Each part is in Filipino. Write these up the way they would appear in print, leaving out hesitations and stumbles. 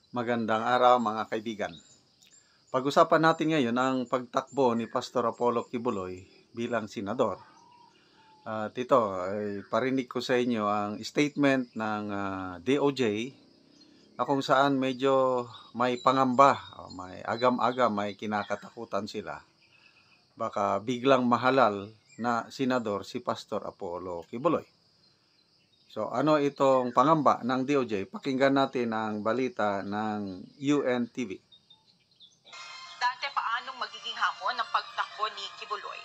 Magandang araw mga kaibigan. Pag-usapan natin ngayon ang pagtakbo ni Pastor Apollo Kibuloy bilang senador. At ito ay parinig ko sa inyo ang statement ng DOJ na kung saan medyo may pangamba, may agam-agam, may kinakatakutan sila. Baka biglang mahalal na senador si Pastor Apollo Kibuloy. So ano itong pangamba ng DOJ? Pakinggan natin ang balita ng UNTV. Dante, paanong magiging hamon ang pagtakbo ni Kibuloy?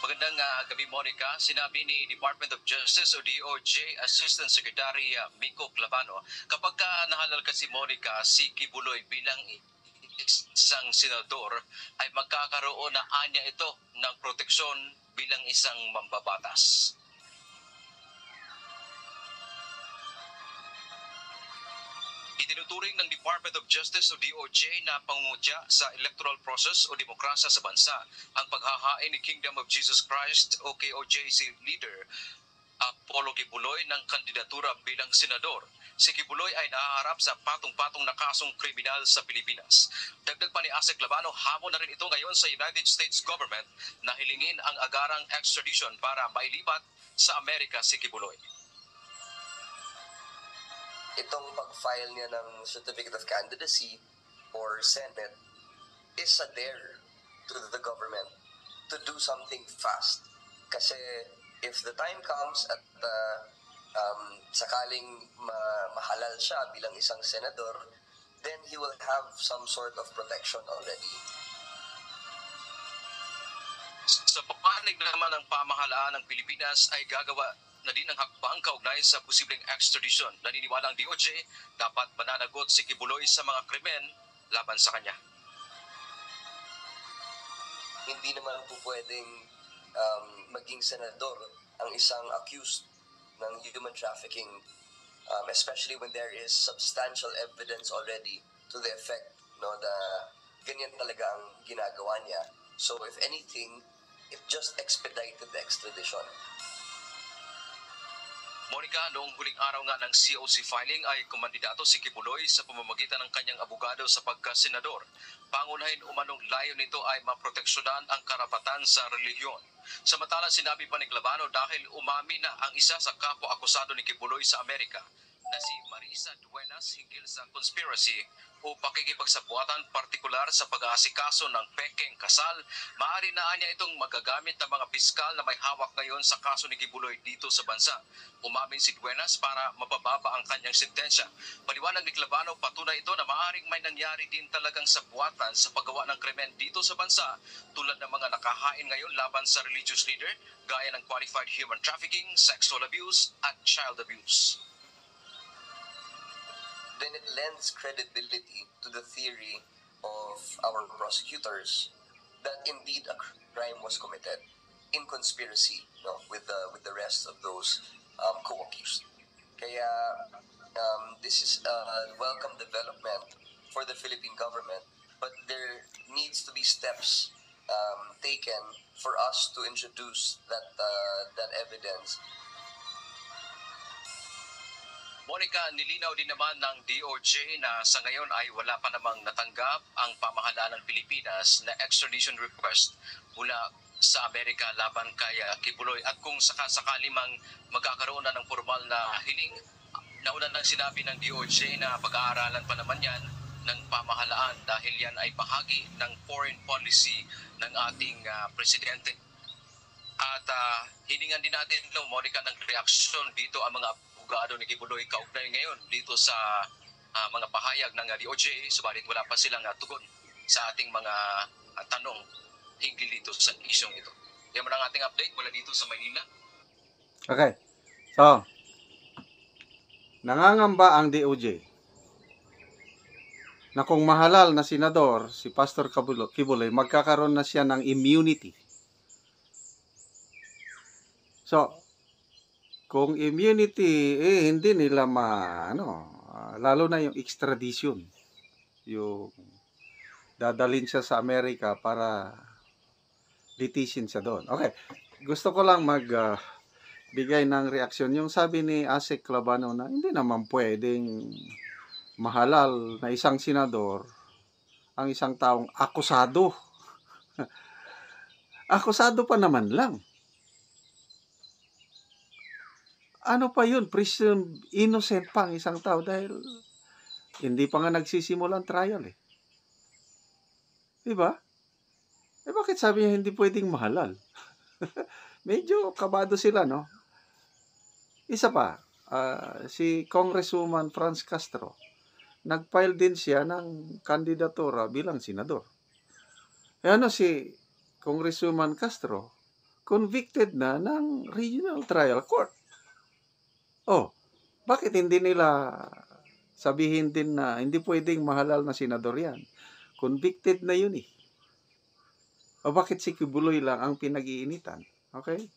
Magandang gabi, Monica. Sinabi ni Department of Justice o DOJ Assistant Secretary Miko Clavano, kapag nahalal kasi Monica si Kibuloy bilang isang senador, ay magkakaroon na anya ito ng proteksyon bilang isang mambabatas. Itinuturing ng Department of Justice o DOJ na pangungutya sa electoral process o demokrasya sa bansa ang paghahain ni Kingdom of Jesus Christ o KOJC leader Apollo Kibuloy ng kandidatura bilang senador. Si Kibuloy ay nahaharap sa patong-patong na kasong kriminal sa Pilipinas. Dagdag pa ni Asek Labano, hamon na rin ito ngayon sa United States government na hilingin ang agarang extradition para mailipat sa Amerika si Kibuloy. Itong pag-file niya ng Certificate of Candidacy or Senate is a dare to the government to do something fast. Kasi if the time comes at sakaling mahalal siya bilang isang senador, then he will have some sort of protection already. Sa papanig naman ng pamahalaan ng Pilipinas ay gagawa na din ang hakbang kaugnay sa posibleng extradition. Naniniwala ang DOJ, dapat mananagot si Kibuloy sa mga krimen laban sa kanya. Hindi naman po pwedeng maging senador ang isang accused ng human trafficking, especially when there is substantial evidence already to the effect, no, na ganyan talaga ang ginagawa niya. So if anything, it just expedited the extradition. Monica, noong huling araw nga ng COC filing ay kumandidato si Kibuloy sa pamamagitan ng kanyang abogado sa pagkasenador. Pangunahin umanong layo nito ay maproteksyonan ang karapatan sa relihiyon. Samantala sinabi pa ni Clavano dahil umami na ang isa sa kapwa-akusado ni Kibuloy sa Amerika na si Marisa Duenas hinggil sa conspiracy o pakikipagsabuatan partikular sa pag-aasikaso ng pekeng kasal, maaari na niya itong magagamit ng mga piskal na may hawak ngayon sa kaso ni Kibuloy dito sa bansa. Umamin si Duenas para mapababa ang kanyang sentensya. Paliwanag ni Clavano, patunay ito na maaaring may nangyari din talagang sabuatan sa paggawa ng krimen dito sa bansa tulad ng mga nakahain ngayon laban sa religious leader gaya ng qualified human trafficking, sexual abuse at child abuse. Then it lends credibility to the theory of our prosecutors that indeed a crime was committed in conspiracy, no, with the rest of those co-accused. Kaya this is a welcome development for the Philippine government, but there needs to be steps taken for us to introduce that evidence. Monica, nilinaw din naman ng DOJ na sa ngayon ay wala pa namang natanggap ang pamahalaan ng Pilipinas na extradition request mula sa Amerika laban kay Kibuloy. At kung sakasakali mang magkakaroon na ng formal na hiling, nauna nang sinabi ng DOJ na pag-aaralan pa naman yan ng pamahalaan dahil yan ay bahagi ng foreign policy ng ating presidente. At hiningan din natin, Monica, ng reaksyon dito ang mga abogado ni Kibuloy kaugnay ngayon dito sa mga pahayag ng DOJ, subalit wala pa silang tugon sa ating mga tanong hinggil dito sa isyong ito. Yan mo ang ating update mula dito sa Maynila. Okay. So, nangangamba ang DOJ na kung mahalal na senador si Pastor Kibuloy, magkakaroon na siya ng immunity. So, kung immunity, hindi nila lalo na yung extradition. Yung dadalhin siya sa Amerika para litisin siya doon. Okay, gusto ko lang bigay ng reaksyon. Yung sabi ni Asek Labano na hindi naman pwedeng mahalal na isang senador ang isang taong akusado. Akusado pa naman lang. Ano pa yun? Presumed innocent pa ang isang tao dahil hindi pa nga nagsisimulang trial eh. Diba? Eh bakit sabi niya hindi pwedeng mahalal? Medyo kabado sila, no? Isa pa, si Congresswoman Franz Castro, nag-file din siya ng kandidatura bilang senador. E ano si Congresswoman Castro? Convicted na ng Regional Trial Court. Oh, bakit hindi nila sabihin din na hindi pwedeng mahalal na senador yan? Convicted na yun eh. O bakit si Kibuloy lang ang pinag-iinitan? Okay?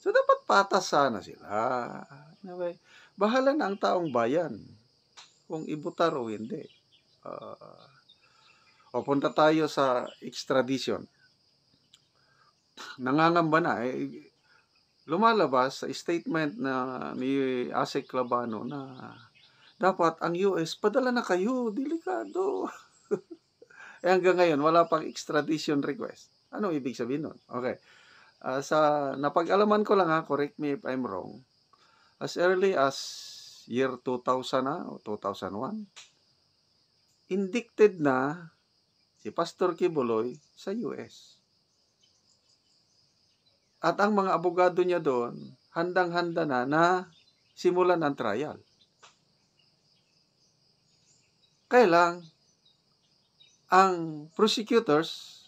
So, dapat patas sana sila. Okay? Bahala na ang taong bayan kung ibutar o hindi. O punta tayo sa extradition. Nangangamba na. Lumalabas sa statement na ni Asek Labano na dapat ang US, padala na kayo, delikado. Hanggang ngayon, wala pang extradition request. Ano ibig sabihin nun? Okay. Sa napag-alaman ko lang correct me if I'm wrong, as early as year 2000 na, o 2001, indicted na si Pastor Kibuloy sa US. At ang mga abogado niya doon, handang-handa na simulan ang trial. Kaya lang, ang prosecutors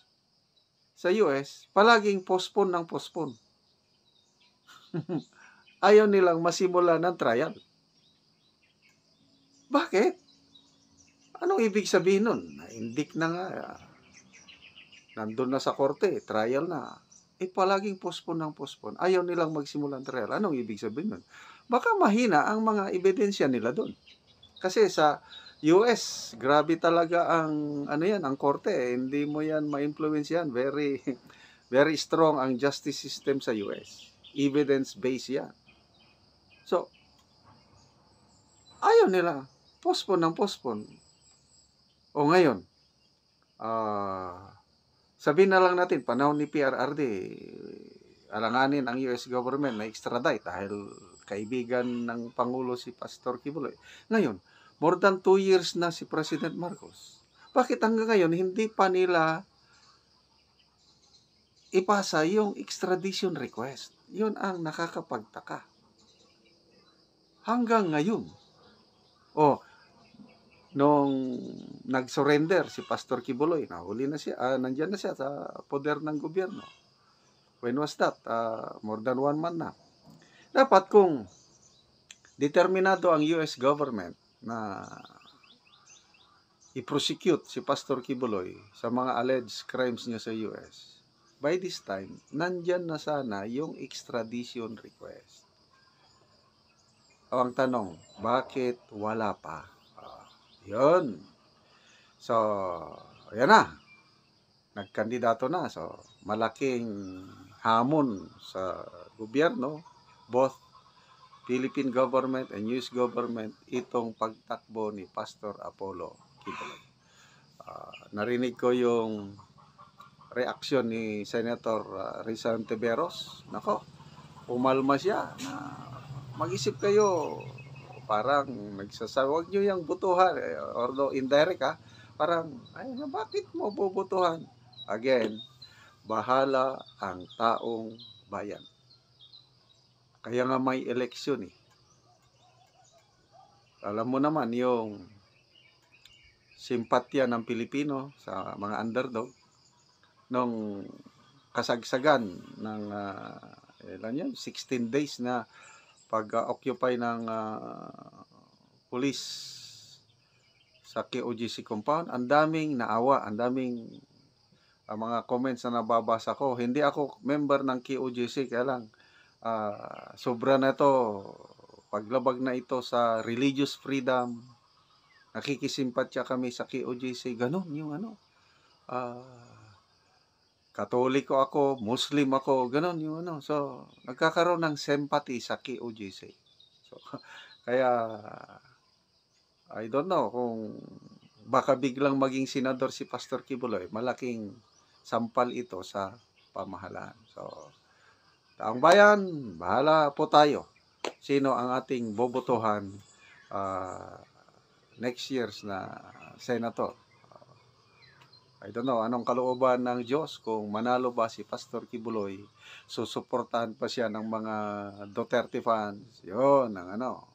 sa US, palaging postpone ng postpone. Ayaw nilang masimula ng trial. Bakit? Anong ibig sabihin nun? Na-indict na nga. Nandun na sa korte, trial na. Palaging postpone ng postpone. Ayaw nilang magsimula ng trial. Anong ibig sabihin nun? Baka mahina ang mga ebidensya nila doon. Kasi sa US, grabe talaga ang ang korte. Hindi mo yan ma-influence yan. Very, very strong ang justice system sa US. Evidence-based yan. So, ayaw nila. Postpone ng postpone. O ngayon, sabihin na lang natin, panahon ni PRRD, alanganin ang US government na extradite dahil kaibigan ng Pangulo si Pastor Kibuloy. Ngayon, more than 2 years na si President Marcos. Bakit hanggang ngayon hindi pa nila ipasa yung extradition request? Yun ang nakakapagtaka. Hanggang ngayon. Nung nag-surrender si Pastor Kibuloy, nahuli na siya, nandyan na siya sa poder ng gobyerno. When was that? More than 1 month na. Dapat kung determinado ang US government na i-prosecute si Pastor Kibuloy sa mga alleged crimes niya sa US, by this time, nandyan na sana yung extradition request. Ang tanong, bakit wala pa? Yun. So, ayan na. Nagkandidato na. So, malaking hamon sa gobyerno, both Philippine government and US government, itong pagtakbo ni Pastor Apollo Kibuloy. Narinig ko yung reaksyon ni Senator Risa Ontiveros. Nako, umalma siya. Mag-isip kayo, parang nagsasabi, huwag nyo yung butuhan, although indirect parang, bakit mo bubutuhan? Again, bahala ang taong bayan. Kaya nga may eleksyon eh. Alam mo naman yung simpatya ng Pilipino sa mga underdog nung kasagsagan ng 16 days na pag-occupy ng police sa KOJC compound. Ang daming naawa, ang daming mga comments na nababasa ko. Hindi ako member ng KOJC, kaya lang sobra na ito, paglabag na ito sa religious freedom, nakikisimpatya kami sa KOJC, ganun yung Katoliko ako, Muslim ako, ganun yung ano. So, nagkakaroon ng sympathy sa KOJC. So, kaya, I don't know kung baka biglang maging senador si Pastor Kibuloy, malaking sampal ito sa pamahalaan. So, taong bayan, bahala po tayo. Sino ang ating bobotohan next year's na senator. I don't know, anong kalooban ng Diyos kung manalo ba si Pastor Kibuloy, susuportahan pa siya ng mga Duterte fans, yun, ang ano,